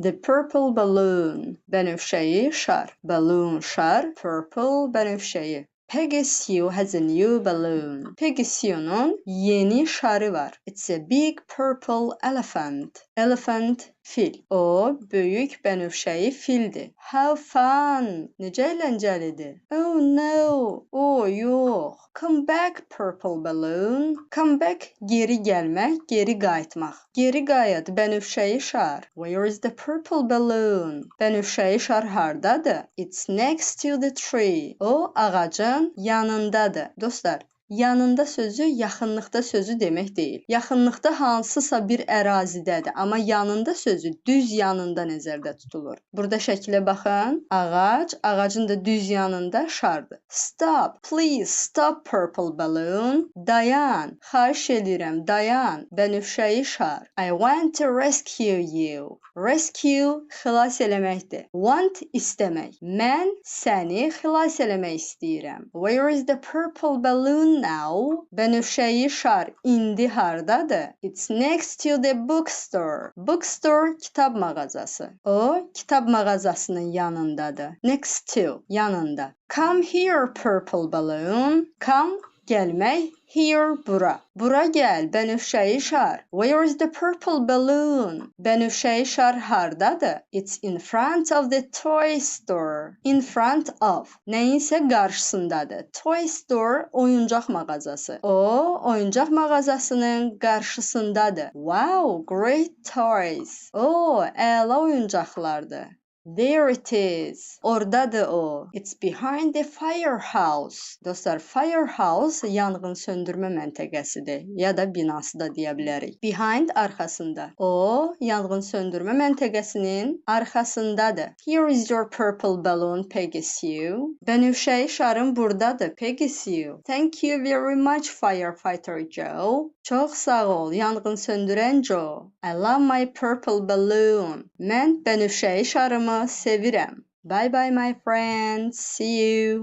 The purple balloon. Bənövşəyi şar. Balloon şar. Purple bənövşəyi. Peggy Sue has a new balloon. Peggy Sue'nun yeni şarı var. It's a big purple elephant. Elephant fil. O böyük bənövşəyi fildir. How fun. Necə əyləncəlidir. Oh no. Oh yox. Come back purple balloon. Come back geri gəlmək, geri qayıtmaq. Geri qayıt bənövşəyi şar. Where is the purple balloon? Bənövşəyi şar hardadır? It's next to the tree. O ağacın yanındadır. Dostlar, yanında sözü yaxınlıqda sözü demək deyil. Yaxınlıqda hansısa bir ərazidədir, amma yanında sözü düz yanında nəzərdə tutulur. Burada şəklə baxın. Ağac, ağacın da düz yanında şardır. Stop, please stop purple balloon. Dayan, xahiş edirəm, dayan. Bənövşəyi şar. I want to rescue you. Rescue xilas eləməkdir. Want istəmək. Mən səni xilas eləmək istəyirəm. Where is the purple balloon now? Bənövşəyi şar indi hardadır? It's next to the bookstore. Bookstore kitab mağazası. O kitab mağazasının yanındadır. Next to yanında. Come here purple balloon. Come gəlmək. Here bura. Bura gəl, bənövşəyi şar. Where is the purple balloon? Bənövşəyi şar hardadır? It's in front of the toy store. In front of. Nəyinsə qarşısındadır. Toy store oyuncaq mağazası. O, oyuncaq mağazasının qarşısındadır. Wow, great toys. O, əla oyuncaqlardır. There it is. Oradadır o. It's behind the firehouse. Dostlar, firehouse yanğın söndürmə məntəqəsidir. Ya da binası da deyə bilərik. Behind arxasında. O, yanğın söndürmə məntəqəsinin arxasındadır. Here is your purple balloon, Peggy Sue. Bənövşəyi şarın buradadır, Peggy Sue. Thank you very much, firefighter Joe. Çox sağ ol, yanğın söndürən Joe. I love my purple balloon. Mən bənövşəyi şarımı sevirəm. Bye bye my friends. See you.